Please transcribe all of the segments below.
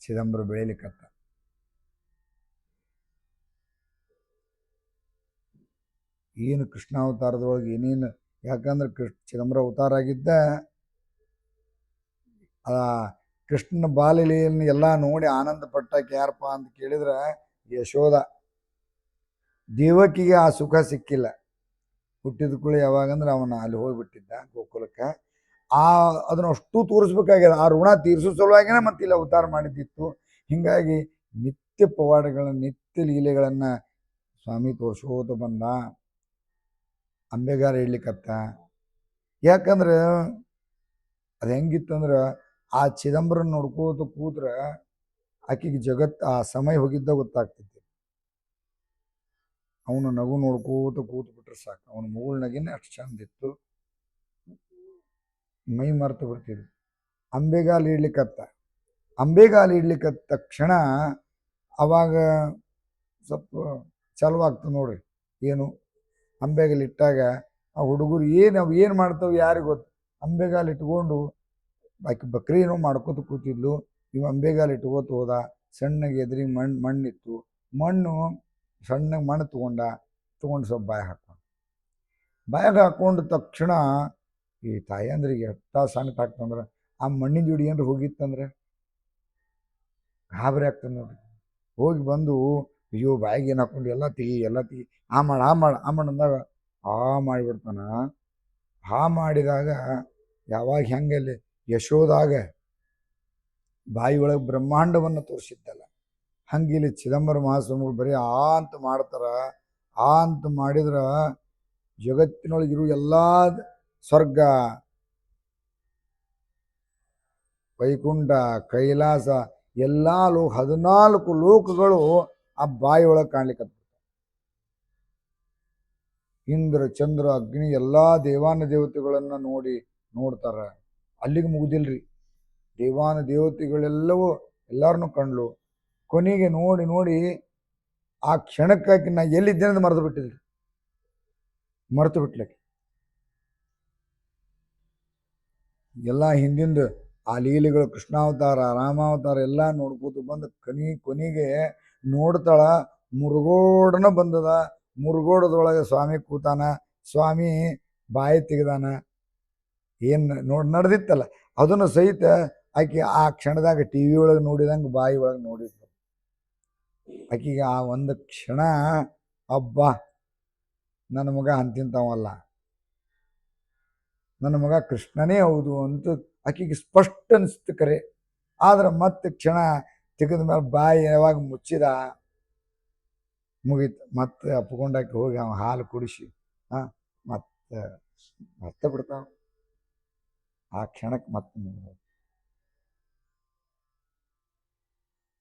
ಚಿದಂಬರ ಬೆಳಿಲಿಕ್ಕತ್ತ. ಏನು ಕೃಷ್ಣಾವತಾರದೊಳಗೆ ಏನೇನು, ಯಾಕಂದ್ರೆ ಚಿದಂಬರ ಅವತಾರ ಆಗಿದ್ದ ಆ ಕೃಷ್ಣನ ಬಾಲಲೀಲೆಯನ್ನು ಎಲ್ಲ ನೋಡಿ ಆನಂದ ಪಟ್ಟಾಕ ಯಾರಪ್ಪ ಅಂತ ಕೇಳಿದ್ರೆ ಯಶೋಧ. ದೇವಕಿಗೆ ಆ ಸುಖ ಸಿಕ್ಕಿಲ್ಲ. ಹುಟ್ಟಿದ ಕೂಡಲೇ ಯಾವಾಗಂದ್ರೆ ಅವನ ಅಲ್ಲಿ ಹೋಗ್ಬಿಟ್ಟಿದ್ದ ಗೋಕುಲಕ್ಕೆ. ಅದನ್ನ ಅಷ್ಟು ತೋರಿಸ್ಬೇಕಾಗ್ಯದ. ಆ ಋಣ ತೀರಿಸೋ ಸಲುವಾಗಿನೇ ಮತ್ತೆ ಇಲ್ಲಿ ಅವತಾರ ಮಾಡಿದ್ದಿತ್ತು. ಹಿಂಗಾಗಿ ನಿತ್ಯ ಪವಾಡಗಳನ್ನ, ನಿತ್ಯ ಲೀಲೆಗಳನ್ನು ಸ್ವಾಮಿ ತೋರಿಸ್ಕೋತ ಬಂದ. ಅಂಬೆಗಾರ ಇಡ್ಲಿಕ್ಕತ್ತ. ಯಾಕಂದ್ರೆ ಅದು ಹೆಂಗಿತ್ತಂದ್ರೆ ಆ ಚಿದಂಬರನ್ನ ನೋಡ್ಕೋತ ಕೂತ್ರೆ ಆಕೆಗೆ ಆ ಸಮಯ ಹೋಗಿದ್ದ ಗೊತ್ತಾಗ್ತೈತಿ. ಅವನ ನಗು ನೋಡ್ಕೋತ ಕೂತ್ ಬಿಟ್ರೆ ಸಾಕು. ಅವನ ಮಗಳ ನಗಿನೇ ಅಷ್ಟು ಚಂದಿತ್ತು, ಮೈ ಮರೆತು ಬಿಡ್ತಿದ್ವಿ. ಅಂಬೆಗಾಲು ಇಡ್ಲಿಕ್ಕತ್ತ. ಅಂಬೆಗಾಲು ಇಡ್ಲಿಕ್ಕತ್ತ ತಕ್ಷಣ ಅವಾಗ ಸ್ವಲ್ಪ ಚಲವಾಗ್ತದೆ ನೋಡ್ರಿ. ಏನು ಅಂಬೆಗಾಲು ಇಟ್ಟಾಗ ಆ ಹುಡುಗರು ಅವು ಏನು ಮಾಡ್ತಾವೆ ಯಾರಿಗೆ ಗೊತ್ತು. ಅಂಬೆಗಾಲು ಇಟ್ಕೊಂಡು ಆಕೆ ಬಕ್ರಿ ಏನೋ ಮಾಡ್ಕೋತ ಕೂತಿದ್ಲು. ಇವು ಅಂಬೆಗಾಲು ಇಟ್ಕೋತ ಹೋದ. ಸಣ್ಣಗೆ ಎದುರಿಗೆ ಮಣ್ಣಿತ್ತು. ಮಣ್ಣು ಸಣ್ಣಗೆ ಮಣ್ಣು ತೊಗೊಂಡು ಸ್ವಲ್ಪ ಬಾಯಾಗ ಹಾಕ್ಕೊಂಡು ತಕ್ಷಣ ಈ ತಾಯಂದ್ರಿಗೆ ಎಷ್ಟ ಸಂಕಟ ಆಗ್ತಂದ್ರೆ ಆ ಮಣ್ಣಿನ ಜೋಡಿ ಏನ್ರ ಹೋಗಿತ್ತಂದ್ರೆ ಗಾಬರಿ ಆಗ್ತದೆ ನೋಡ್ರಿ. ಹೋಗಿ ಬಂದು ಅಯ್ಯೋ ಬಾಯಿಗೆ ಏನು ಹಾಕ್ಕೊಂಡು ಎಲ್ಲ ತೆಗಿ ಆ ಮಾಡ ಅಂದಾಗ ಮಾಡಿಬಿಡ್ತಾನ. ಮಾಡಿದಾಗ ಯಾವಾಗ ಹೆಂಗಲ್ಲಿ ಯಶೋದಾಗ ಬಾಯಿ ಒಳಗೆ ಬ್ರಹ್ಮಾಂಡವನ್ನು ತೋರಿಸಿದ್ದಲ್ಲ, ಹಂಗಿಲ್ಲಿ ಚಿದಂಬರ ಮಹಾಸ್ವಾಮಿಗಳು ಬರೀ ಅಂತ ಮಾಡ್ತಾರ. ಅಂತ ಮಾಡಿದ್ರೆ ಜಗತ್ತಿನೊಳಗಿರು ಎಲ್ಲ ಸ್ವರ್ಗ, ವೈಕುಂಠ, ಕೈಲಾಸ ಎಲ್ಲ 14 ಲೋಕಗಳು ಆ ಬಾಯಿ ಒಳಗೆ ಕಾಣ್ಲಿಕ್ಕೆ. ಇಂದ್ರ, ಚಂದ್ರ, ಅಗ್ನಿ ಎಲ್ಲ ದೇವಾನ ದೇವತೆಗಳನ್ನು ನೋಡ್ತಾರ. ಅಲ್ಲಿಗೆ ಮುಗುದಿಲ್ರಿ. ದೇವಾನ ದೇವತೆಗಳೆಲ್ಲವೂ ಎಲ್ಲರನ್ನೂ ಕಂಡ್ಲು. ಕೊನೆಗೆ ನೋಡಿ ಆ ಕ್ಷಣಕ್ಕಾಕಿ ನಾ ಎಲ್ಲಿದ್ದೇನೆ ಮರೆತು ಬಿಟ್ಲಕ್ಕೆ. ಎಲ್ಲ ಹಿಂದಿಂದ ಆ ಲೀಲೆಗಳು, ಕೃಷ್ಣಾವತಾರ, ರಾಮಾವತಾರ ಎಲ್ಲ ನೋಡ್ಕೋತ ಬಂದು ಕೊನೆಗೆ ನೋಡ್ತಾಳ. ಮುರುಗೋಡನ ಬಂದದ. ಮುರುಗೋಡದೊಳಗೆ ಸ್ವಾಮಿ ಕೂತಾನ. ಸ್ವಾಮಿ ಬಾಯಿ ತೆಗೆದಾನ. ಏನು ನಡೆದಿತ್ತಲ್ಲ ಅದನ್ನು ಸಹಿತ ಆಕೆ ಆ ಕ್ಷಣದಾಗ TV ಒಳಗೆ ನೋಡಿದಂಗೆ ಬಾಯಿ ಒಳಗೆ ನೋಡಿದ್ಲು. ಆಕೆಗೆ ಆ ಒಂದು ಕ್ಷಣ ಅಬ್ಬ, ನನ್ನ ಮಗ ಅಂತಿಂತವಲ್ಲ, ನನ್ನ ಮಗ ಕೃಷ್ಣನೇ ಹೌದು ಅಂತ ಆಕೆಗೆ ಸ್ಪಷ್ಟ ಅನಿಸ್ತು. ಕರೆ ಆದ್ರೆ ಮತ್ತೆ ಕ್ಷಣ ತೆಗೆದ ಮೇಲೆ ಬಾಯಿ ಯಾವಾಗ ಮುಚ್ಚಿದ ಮುಗೀತು. ಮತ್ತೆ ಅಪ್ಕೊಂಡಾಕಿ ಹೋಗಿ ಅವ ಹಾಲು ಕುಡಿಸಿ ಮತ್ತೆ ಬಿಡ್ತಾವ. ಆ ಕ್ಷಣಕ್ಕೆ ಮತ್ತೆ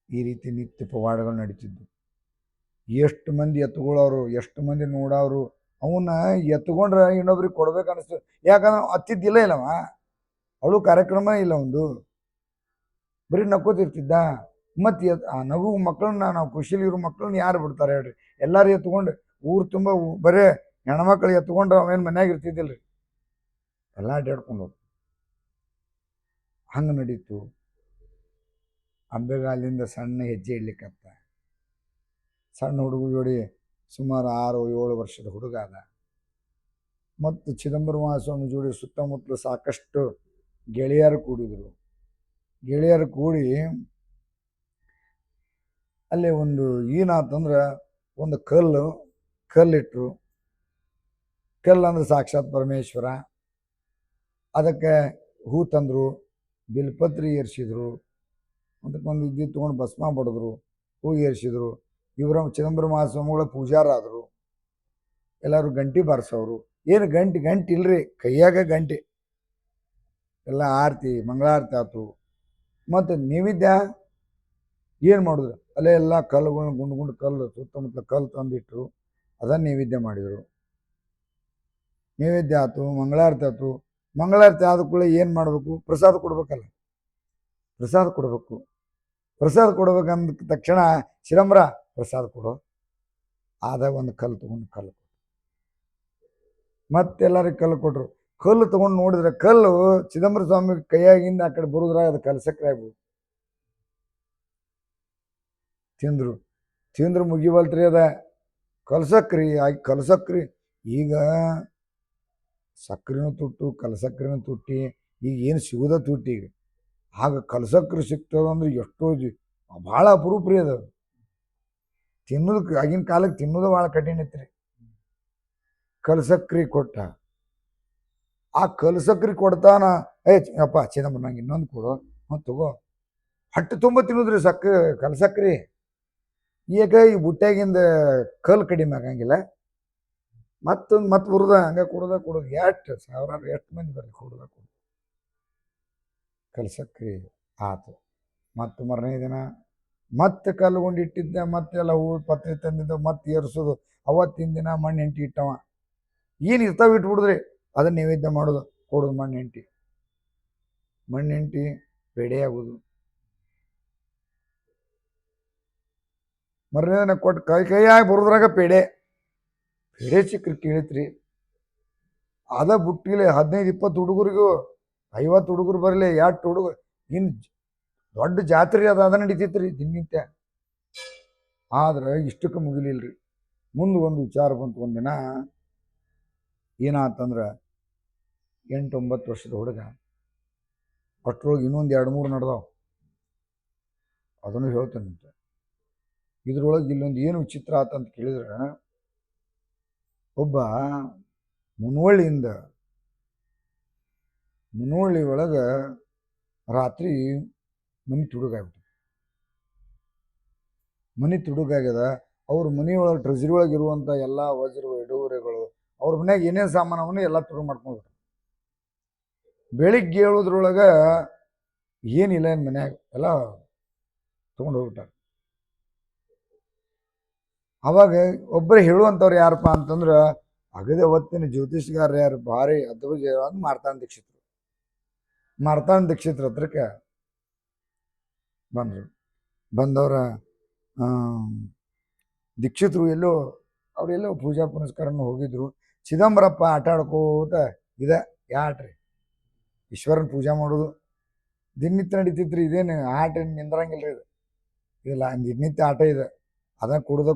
ಈ ರೀತಿ ನಿತ್ಯ ಪವಾಡಗಳು ನಡೀತಿದ್ವು. ಎಷ್ಟು ಮಂದಿ ಎತ್ಕೊಳ್ಳೋರು, ಎಷ್ಟು ಮಂದಿ ನೋಡೋರು. ಅವನ್ನ ಎತ್ಕೊಂಡ್ರೆ ಇನ್ನೊಬ್ರಿಗೆ ಕೊಡ್ಬೇಕು ಅನಿಸ್ತು. ಯಾಕಂದ್ರೆ ಹತ್ತಿದ್ದಿಲ್ಲ ಇಲ್ಲವ, ಅವಳು ಕಾರ್ಯಕ್ರಮ ಇಲ್ಲ, ಒಂದು ಬರೀ ನಕ್ಕೋತಿರ್ತಿದ್ದ. ಮತ್ತು ಆ ನಗು ಮಕ್ಕಳನ್ನ, ನಾವು ಖುಷಿಲಿರೋ ಮಕ್ಕಳನ್ನ ಯಾರು ಬಿಡ್ತಾರೆ ಹೇಳ್ರಿ? ಎಲ್ಲರೂ ಎತ್ಕೊಂಡು ಊರು ತುಂಬ ಬರೇ ಹೆಣ್ಮಕ್ಳು ಎತ್ಕೊಂಡ್ರೆ ಅವೇನು ಮನ್ಯಾಗ ಇರ್ತಿದ್ದಿಲ್ರಿ, ಎಲ್ಲ ಅಡ್ಡಾಡ್ಕೊಂಡು ಹೋಗ್ತು. ಹಂಗೆ ನಡೀತು. ಅಂಬೆಗಾಲಿಂದ ಸಣ್ಣ ಹೆಜ್ಜೆ ಇಡ್ಲಿಕ್ಕತ್ತ. ಸಣ್ಣ ಹುಡುಗ ಜೋಡಿ ಸುಮಾರು 6-7 ವರ್ಷದ ಹುಡುಗ ಅದ. ಮತ್ತು ಚಿದಂಬರ ಮಹಾಸ್ವಾಮಿ ಜೋಡಿ ಸುತ್ತಮುತ್ತಲು ಸಾಕಷ್ಟು ಗೆಳೆಯರು ಕೂಡಿದರು. ಗೆಳೆಯರು ಕೂಡಿ ಅಲ್ಲೇ ಒಂದು ಏನಾತಂದ್ರೆ ಒಂದು ಕಲ್ಲಿಟ್ಟರು. ಕಲ್ಲಂದ್ರೆ ಸಾಕ್ಷಾತ್ ಪರಮೇಶ್ವರ. ಅದಕ್ಕೆ ಹೂ ತಂದರು, ಬಿಲ್ಪತ್ರಿ ಏರಿಸಿದ್ರು, ಅದಕ್ಕೊಂದು ಇದ್ದು ತೊಗೊಂಡು ಭಸ್ಮ ಬಡಿದ್ರು, ಹೂ ಏರಿಸಿದ್ರು. ಇವರ ಚಿದಂಬರ ಮಹಾಸ್ವಾಮಿಗಳ ಪೂಜಾರಾದರು. ಎಲ್ಲರೂ ಗಂಟೆ ಬಾರಿಸೋರು. ಏನು ಗಂಟೆ ಇಲ್ರಿ, ಕೈಯಾಗ ಗಂಟೆ ಎಲ್ಲ ಆರತಿ, ಮಂಗಳಾರತಿ ಆಯ್ತು. ಮತ್ತು ನೈವೇದ್ಯ ಏನು ಮಾಡಿದ್ರು? ಅಲ್ಲೇ ಎಲ್ಲ ಕಲ್ಲುಗಳನ್ನ ಗುಂಡು ಕಲ್ಲು, ಸುತ್ತಮುತ್ತಲ ಕಲ್ಲು ತಂದಿಟ್ಟರು. ಅದನ್ನು ನೈವೇದ್ಯ ಮಾಡಿದರು. ನೈವೇದ್ಯ ಆಯ್ತು, ಮಂಗಳಾರತಿ ಆಯ್ತು. ಮಂಗಳಾರತಿ ಆದ ಕೂಡ ಏನು ಮಾಡಬೇಕು? ಪ್ರಸಾದ ಕೊಡ್ಬೇಕಲ್ಲ, ಪ್ರಸಾದ ಕೊಡಬೇಕು. ಪ್ರಸಾದ ಕೊಡ್ಬೇಕಂದ ತಕ್ಷಣ ಚಿದಂಬರ ಪ್ರಸಾದ ಕೊಡು. ಆದ ಒಂದು ಕಲ್ಲು ತೊಗೊಂಡು ಕಲ್ಲು ಕೊಟ್ಟರು. ಮತ್ತೆಲ್ಲರಿಗೆ ಕಲ್ಲು ಕೊಟ್ಟರು. ಕಲ್ಲು ತೊಗೊಂಡು ನೋಡಿದ್ರೆ ಕಲ್ಲು ಚಿದಂಬರ ಸ್ವಾಮಿ ಕೈಯಾಗಿಂದ ಆ ಕಡೆ ಬರುದ್ರಾಗ ಅದು ಕಲ್ಲು ಸಕ್ಕರೆ ಆಗ್ಬೋದು. ತಿಂದ್ರು ಮುಗಿವಲ್ತ್ರಿ ಅದ. ಕಲ್ಸಕ್ರಿ ಆಗಿ ಕಲ್ಸಕ್ರಿ. ಈಗ ಸಕ್ರಿನೂ ತುಟ್ಟು ಕಲ್ಸಕ್ರಿನೂ ತುಟ್ಟಿ, ಈಗ ಏನು ಸಿಗೋದ ತುಟ್ಟಿ. ಈಗ ಆಗ ಕಲ್ಸಕ್ರಿ ಸಿಗ್ತದಂದ್ರೆ ಎಷ್ಟೋ ಭಾಳ ಅಪರೂಪ ರೀ ಅದು. ತಿನ್ನೋದಕ್ಕೆ ಆಗಿನ ಕಾಲಕ್ಕೆ ತಿನ್ನೋದು ಭಾಳ ಕಠಿಣ ಇತ್ತು. ಕಲ್ಸಕ್ರಿ ಕೊಟ್ಟ, ಆ ಕಲ್ಸಕ್ರಿ ಕೊಡ್ತಾನ. ಅಪ್ಪ ಚಿದಂಬರ ನಂಗೆ ಇನ್ನೊಂದು ಕೊಡು, ತಗೋ. ಹೊಟ್ಟೆ ತುಂಬ ತಿನ್ನೋದ್ರಿ ಕಲ್ಸಕ್ರಿ. ಈಗ ಈ ಬುಟ್ಟ್ಯಾಗಿಂದ ಕಲ್ಲು ಕಡಿಮೆ ಆಗಂಗಿಲ್ಲ. ಮತ್ತೆ ಬರುದ ಹಂಗೆ ಕುಡ್ದು ಎಷ್ಟು ಸಾವಿರಾರು ಎಷ್ಟು ಮಂದಿ ಬರ್ರಿ ಕುಡ್ದು ಕಲ್ಸಕ್ರಿ ಆತು. ಮತ್ತು ಮರನೇ ದಿನ ಮತ್ತೆ ಕಲ್ಗುಂಡು ಇಟ್ಟಿದ್ದೆ, ಮತ್ತೆಲ್ಲ ಹೂ ಪತ್ರಿ ತಂದಿದ್ದ, ಮತ್ತೆ ಏರ್ಸೋದು. ಅವತ್ತಿನ ದಿನ ಮಣ್ಣು ಹೆಂಟಿ ಇಟ್ಟವ. ಏನು ಇರ್ತಾವೆ ಇಟ್ಬಿಡುದ್ರಿ, ಅದನ್ನ ನೈವೇದ್ಯ ಮಾಡೋದು, ಕೊಡೋದು ಮಣ್ಣು ಹೆಂಟಿ ಪೇಡೆ ಆಗೋದು. ಮರನೇ ದಿನ ಕೊಟ್ಟು ಕೈಯಾಗಿ ಬರೋದ್ರಾಗ ಪೇಡೆ ಸಿಕ್ಕ್ರಿ ಕೇಳಿತ್ರಿ. ಅದ ಬುಟ್ಟಿಲಿ 15-20 ಹುಡುಗರಿಗೂ 50 ಹುಡುಗರು ಬರಲಿ, 2 ಹುಡುಗರು. ಇನ್ನು ದೊಡ್ಡ ಜಾತ್ರೆ ಅದ ನಡೀತಿತ್ರಿ ದಿನನಿತ್ಯ. ಆದ್ರೆ ಇಷ್ಟಕ್ಕೆ ಮುಗಿಲಿಲ್ರಿ. ಮುಂದೆ ಒಂದು ವಿಚಾರ ಬಂತು. ಒಂದಿನ ಏನಾತಂದ್ರೆ 8-9 ವರ್ಷದ ಹುಡುಗ, ಅಷ್ಟ್ರೊಳಗೆ ಇನ್ನೊಂದು 2-3 ನಡೆದಾವ. ಅದನ್ನು ಹೇಳ್ತೇನಂತೆ. ಇದ್ರೊಳಗೆ ಇಲ್ಲೊಂದು ಏನು ವಿಚಿತ್ರ ಆತಂತ ಕೇಳಿದ್ರೆ, ಒಬ್ಬ ಮುನವಳ್ಳಿ ಒಳಗೆ ರಾತ್ರಿ ಮನೆ ತುಡುಗಾಗ್ಯದ. ಅವ್ರ ಮನೆಯೊಳಗೆ ಟ್ರೆಜರಿ ಒಳಗೆ ಇರುವಂಥ ಎಲ್ಲ ವಜ್ರ ವೈಡೂರ್ಯಗಳು, ಅವ್ರ ಮನ್ಯಾಗ ಏನೇನು ಸಾಮಾನವನ್ನು ಎಲ್ಲ ತುಡುಗು ಮಾಡ್ಕೊಂಡ್ಬಿಟ್ರು. ಬೆಳಿಗ್ಗೆ ಹೇಳೋದ್ರೊಳಗೆ ಏನಿಲ್ಲ ಏನು ಮನ್ಯಾಗ ಎಲ್ಲ ತೊಗೊಂಡು ಹೋಗ್ಬಿಟ್ಟಾರ. ಅವಾಗ ಒಬ್ಬರೇ ಹೇಳುವಂಥವ್ರು ಯಾರಪ್ಪ ಅಂತಂದ್ರೆ, ಅಗದೇ ಹೊತ್ತಿನ ಜ್ಯೋತಿಷ್ಗಾರ ಯಾರು ಭಾರಿ ಅದ್ಭುತ ಅಂತ ಮಾರ್ತಾಂಡ ದೀಕ್ಷಿತ್ರ ಹತ್ರಕ್ಕೆ ಬಂದವ್ರ ದೀಕ್ಷಿತರು ಅವರೆಲ್ಲೋ ಪೂಜಾ ಪುನಸ್ಕಾರನ ಹೋಗಿದ್ರು. ಚಿದಂಬರಪ್ಪ ಆಟ ಆಡ್ಕೋತ ಯಾಟ್ರಿ ಈಶ್ವರನ ಪೂಜಾ ಮಾಡೋದು ದಿನನಿತ್ಯ ನಡೀತಿತ್ರಿ. ಇದೇನು ಆಟ ನಿಂದ್ರಂಗಿಲ್ರಿ, ಇದೆಲ್ಲ ದಿನನಿತ್ಯ ಆಟ ಇದೆ. ಅದ ಕುಡ್ದ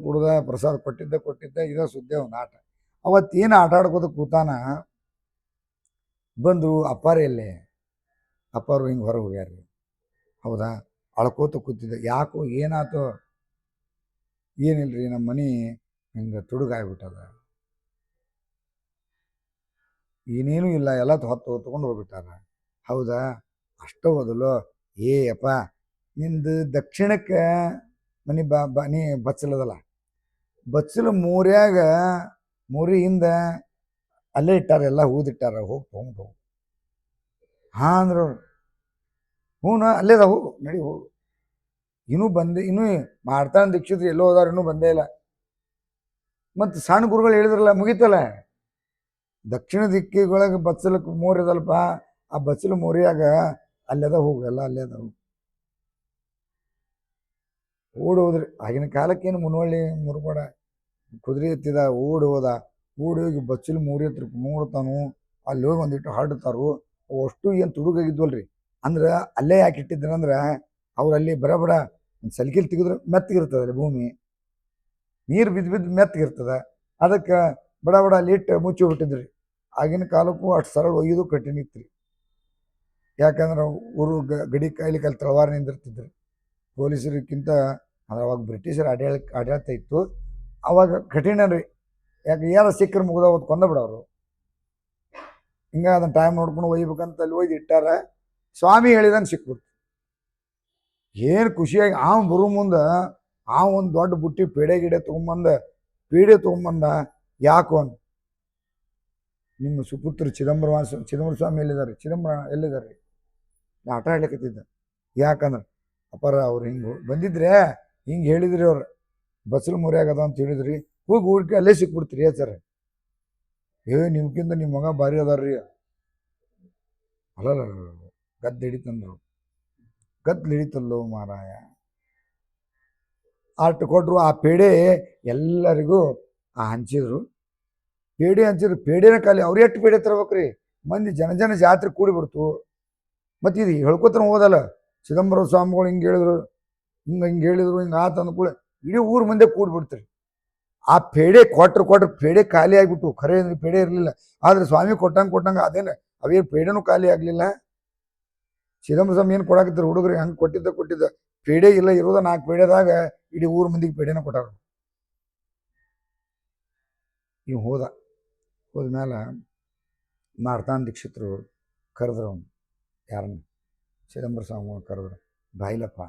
ಪ್ರಸಾದ ಕೊಟ್ಟಿದ್ದ ಇದ ಸುದ್ದಿ ಒಂದು ಆಟ. ಅವತ್ತೇನು ಆಟ ಆಡ್ಕೋತ ಕೂತಾನ. ಬಂದು ಅಪ್ಪಾರಲ್ಲೇ ಅಪ್ಪಾರು ಹಿಂಗೆ ಹೊರಗೆ ಹೋಗ್ಯಾರ್ರಿ. ಹೌದಾ, ಅಳ್ಕೋತ ಕೂತಿದ್ದೆ. ಯಾಕೋ ಏನಾಯ್ತು? ಏನಿಲ್ರಿ, ನಮ್ಮ ಮನೆ ಹಿಂಗೆ ತುಡುಗಾಗ್ಬಿಟ್ಟದ. ಏನೇನೂ ಇಲ್ಲ, ಎಲ್ಲ ತೊಗೊಂಡು ಹೋಗ್ಬಿಟ್ಟಾರ. ಹೌದಾ, ಅಷ್ಟೋ ಹೋದಲು. ಅಪ್ಪ ನಿಂದು ದಕ್ಷಿಣಕ್ಕೆ ಮನೆ ನೀ ಬಚ್ಚಲದಲ್ಲ, ಬಚ್ಚಲು ಮೂರಿಯಿಂದ ಅಲ್ಲೇ ಇಟ್ಟಾರ, ಎಲ್ಲ ಹೂದಿಟ್ಟಾರ, ಹೋಗಿ ತೊಗೊಂಡು ಹೋಗು. ಹಾಂ ಅಂದ್ರು. ಹ್ಞೂ ಅಲ್ಲೇದ, ಹೋಗು ನಡಿ ಹೋಗು. ಇನ್ನೂ ಮಾಡ್ತಾನೆ ದೀಕ್ಷಿತ್ರು ಎಲ್ಲೋ ಹೋದಾರ, ಇನ್ನೂ ಬಂದೇ ಇಲ್ಲ. ಮತ್ತು ಸಣ್ಣ ಗುರುಗಳು ಹೇಳಿದ್ರಲ್ಲ, ಮುಗಿತಲ್ಲ. ದಕ್ಷಿಣ ದಿಕ್ಕಿಗೊಳಗೆ ಬಚ್ಚಲಕ್ಕೆ ಮೋರಿದಲ್ಪ, ಆ ಬಚ್ಚಲು ಮೋರಿಯಾಗ ಅಲ್ಲೇದ ಹೋಗು, ಎಲ್ಲ ಅಲ್ಲೇದ ಹೋಗು. ಹೋದ್ರಿ. ಆಗಿನ ಕಾಲಕ್ಕೇನು ಮುನವಳ್ಳಿ ಮುರುಗೋಡ ಕುದುರೆ ಎತ್ತಿದ, ಹೋದ. ಹೋಗಿ ಬಚ್ಚಲು ಮೂರಿ ಹತ್ರ ನೋಡ್ತಾನು. ಅಲ್ಲಿ ಹೋಗಿ ಒಂದಿಟ್ಟು ಹಾಡ್ತಾರು. ಅಷ್ಟು ಏನು ತುಡುಗಾಗಿದ್ವಲ್ರಿ. ಅಂದ್ರೆ ಅಲ್ಲೇ ಯಾಕೆ ಇಟ್ಟಿದ್ರಂದ್ರೆ, ಅವ್ರು ಅಲ್ಲಿ ಬಡ ಒಂದು ಸಲಿಕೆಲಿ ತೆಗೆದ್ರೆ ಮೆತ್ತಗಿರ್ತದೆ ಭೂಮಿ, ನೀರು ಬಿದ್ದು ಮೆತ್ತಗಿರ್ತದೆ. ಅದಕ್ಕೆ ಬಡ ಅಲ್ಲಿ ಇಟ್ಟು ಮುಚ್ಚಿ ಬಿಟ್ಟಿದ್ರಿ. ಆಗಿನ ಕಾಲಕ್ಕೂ ಅಷ್ಟು ಸರಳ ಒಯ್ಯೋದು ಕಠಿಣ ಇತ್ತು ರೀ. ಯಾಕಂದ್ರೆ ಊರು ಗಡಿ ಕಾಯ್ಲಿಕ್ಕೆ ಅಲ್ಲಿ ತಳವಾರ ನಿಂದಿರ್ತಿದ್ರಿ ಪೊಲೀಸರಿಗಿಂತ. ಅಂದ್ರೆ ಅವಾಗ ಬ್ರಿಟಿಷರು ಆಡಳಿತ ಇತ್ತು, ಅವಾಗ ಕಠಿಣ ರೀ. ಯಾಕೆ ಯಾರು ಸಿಕ್ಕರು ಮುಗ್ದ ಹೊತ್ತು ಕೊಂದ ಬಿಡೋರು. ಹಿಂಗೆ ಅದನ್ನು ಟೈಮ್ ನೋಡ್ಕೊಂಡು ಒಯ್ಬೇಕಂತ ಅಲ್ಲಿ ಒಯ್ದು ಇಟ್ಟಾರ. ಸ್ವಾಮಿ ಹೇಳಿದಂಗೆ ಸಿಕ್ಬಿಡ್ತು. ಏನು ಖುಷಿಯಾಗಿ ಬರೋ ಮುಂದೆ ಒಂದು ದೊಡ್ಡ ಬುಟ್ಟಿ ಪೇಡೆ ತೊಗೊಂಬಂದ. ಯಾಕೋ ಅಂತ, ನಿಮ್ಮ ಸುಪುತ್ರ ಚಿದಂಬರ ಸ್ವಾಮಿ ಎಲ್ಲಿದ್ದಾರೆ? ಚಿದಂಬರ ಎಲ್ಲಿದ್ದಾರೆ? ಆಟ ಆಡ್ಲಿಕ್ಕತ್ತಿದ್ದ. ಯಾಕಂದ್ರೆ ಅಪ್ಪಾರ ಅವ್ರು ಹಿಂಗೆ ಬಂದಿದ್ರೆ ಹಿಂಗೆ ಹೇಳಿದ್ರಿ, ಅವ್ರು ಬಸ್ಲು ಮುರಿಯಾಗದ ಅಂತ ಹೇಳಿದ್ರಿ, ಹೋಗಿ ಹುಡ್ಕಿ ಅಲ್ಲೇ ಸಿಕ್ಬಿಡ್ತೀರಿ ಸರ್. ನಿಮ್ಗಿಂತ ನಿಮ್ಮ ಮಗ ಭಾರಿ ಅದಾರ್ರಿ. ಅಲ್ಲ ಗದ್ದು ಹಿಡಿತಂದ್ರು. ಗದ್ದು ಹಿಡಿತಲ್ಲೋ ಮಾರಾಯ. ಆಟ ಕೊಟ್ಟರು. ಆ ಪೇಡೆ ಎಲ್ಲರಿಗೂ ಹಂಚಿದ್ರು. ಪೇಡೆನ ಖಾಲಿ. ಅವ್ರು ಎಷ್ಟು ಪೇಡೆ ತರ್ಬೇಕ್ರಿ? ಮಂದಿ ಜನ ಜಾತ್ರೆ ಕೂಡಿ ಬಿಡ್ತು. ಮತ್ತು ಇದು ಹೇಳ್ಕೊತಾನೆ ಹೋದಲ್ಲ, ಚಿದಂಬರ ಸ್ವಾಮಿಗಳು ಹಿಂಗೆ ಹೇಳಿದ್ರು, ಹಿಂಗೆ ಹೇಳಿದ್ರು, ಹಿಂಗೆ ಆತ ಅಂದ್ಕೂಳೆ ಇಡೀ ಊರ ಮುಂದೆ ಕೂಡ್ಬಿಡ್ತೀರಿ. ಆ ಪೇಡೆ ಕೊಟ್ರು ಪೇಡೆ ಖಾಲಿ ಆಗಿಬಿಟ್ಟು, ಖರೆ ಅಂದ್ರೆ ಪೇಡೆ ಇರಲಿಲ್ಲ. ಆದ್ರೆ ಸ್ವಾಮಿ ಕೊಟ್ಟಂಗೆ ಅದೇನು ಅವೇನು ಪೇಡೆನೂ ಖಾಲಿ ಆಗಲಿಲ್ಲ. ಚಿದಂಬರ ಸ್ವಾಮಿ ಏನು ಕೊಡಾಕತ್ತಾರೆ ಹುಡುಗರು, ಹಂಗೆ ಕೊಟ್ಟಿದ್ದ ಪೇಡೆ ಇಲ್ಲ, ಇರೋದ 4 ಪೇಡೆದಾಗ ಇಡೀ ಊರ ಮಂದಿಗೆ ಪೇಡೆನ ಕೊಟ್ಟಾರ. ಇವ್ ಹೋದ್ಮೇಲೆ ಮಾರ್ತಾಂಡ ದೀಕ್ಷಿತರು ಕರೆದ್ರು ಅವನು, ಯಾರನ್ನ, ಚಿದಂಬರ ಸ್ವಾಮಿ ಕರೆದ್ರು. ಬಾಯಿಲಪ್ಪ,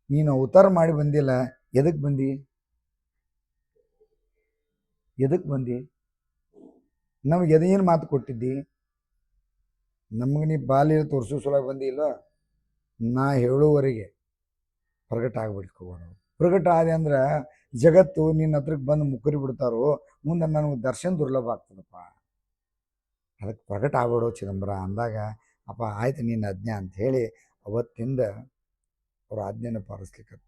ನೀನು ಅವತಾರ ಮಾಡಿ ಬಂದಿಲ್ಲ, ಎದಕ್ಕೆ ಬಂದಿ? ನಮಗೆ ಎದೇನು ಮಾತು ಕೊಟ್ಟಿದ್ದಿ? ನಮಗೆ ನೀ ಬಾಲ್ಯ ತೋರಿಸೋ ಸಲ ಬಂದಿಲ್ಲ. ನಾ ಹೇಳುವವರೆಗೆ ಪ್ರಗಟ ಆಗ್ಬಿಡ್ಕೋಣ. ಪ್ರಗಟ ಆದೆ ಅಂದ್ರೆ ಜಗತ್ತು ನಿನ್ನ ಹತ್ರಕ್ಕೆ ಬಂದು ಮುಕ್ಕರಿ ಬಿಡ್ತಾರೋ, ಮುಂದೆ ನನಗೆ ದರ್ಶನ ದುರ್ಲಭ ಆಗ್ತದಪ್ಪ. ಅದಕ್ಕೆ ಪ್ರಗಟ ಆಗ್ಬಿಡೋ ಚಿದಂಬರ ಅಂದಾಗ, ಅಪ್ಪ ಆಯ್ತು ನಿನ್ನ ಆಜ್ಞೆ ಅಂತ ಹೇಳಿ ಅವತ್ತಿಂದ ಅವ್ರ ಆಜ್ಞೆನ ಪಾಲಿಸ್ಲಿಕ್ಕತ್ತ.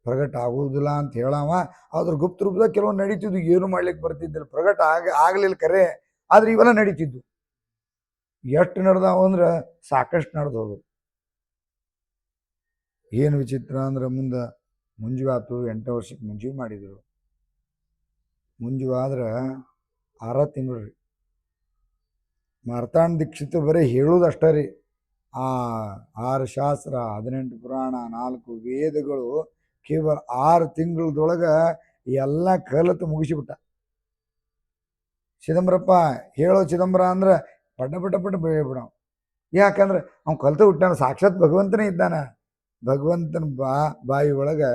ಪ್ರಗಟ ಆಗುವುದಿಲ್ಲ ಅಂತ ಹೇಳವ, ಅದ್ರ ಗುಪ್ತ ರೂಪದಾಗ ಕೆಲವೊಂದು ನಡೀತಿದ್ವು, ಏನು ಮಾಡ್ಲಿಕ್ಕೆ ಬರ್ತಿದ್ದಿಲ್ಲ. ಪ್ರಗಟ ಆಗಲಿಲ್ಲ ಕರೆ, ಆದ್ರೆ ಇವೆಲ್ಲ ನಡೀತಿದ್ವು. ಎಷ್ಟು ನಡೆದಾವ ಅಂದ್ರೆ ಸಾಕಷ್ಟು ನಡೆದೋದು. ಏನು ವಿಚಿತ್ರ ಅಂದ್ರೆ ಮುಂದೆ ಮುಂಜು ಆತು. 8ನೇ ವರ್ಷಕ್ಕೆ ಮುಂಜು ಮಾಡಿದರು. ಮುಂಜು ಆದ್ರೆ 6 ತಿಂಗಳು ರೀ. ಮಾರ್ತಾಂಡ ದೀಕ್ಷಿತ ಬರೀ ಹೇಳೋದಷ್ಟೇ ರೀ. ಆ 6 ಶಾಸ್ತ್ರ, 18 ಪುರಾಣ, 4 ವೇದಗಳು ಕೇವಲ 6 ತಿಂಗಳದೊಳಗೆ ಎಲ್ಲ ಕಲಿತು ಮುಗಿಸಿಬಿಟ್ಟ. ಚಿದಂಬರಪ್ಪ ಹೇಳೋ ಚಿದಂಬರ ಅಂದ್ರೆ ಪಟ ಬೇಯಬಿಡ. ಯಾಕಂದ್ರೆ ಅವ್ನು ಕಲಿತು ಹುಟ್ಟಾನ, ಸಾಕ್ಷಾತ್ ಭಗವಂತನೇ ಇದ್ದಾನ. ಭಗವಂತನ ಬಾಯಿ ಒಳಗೆ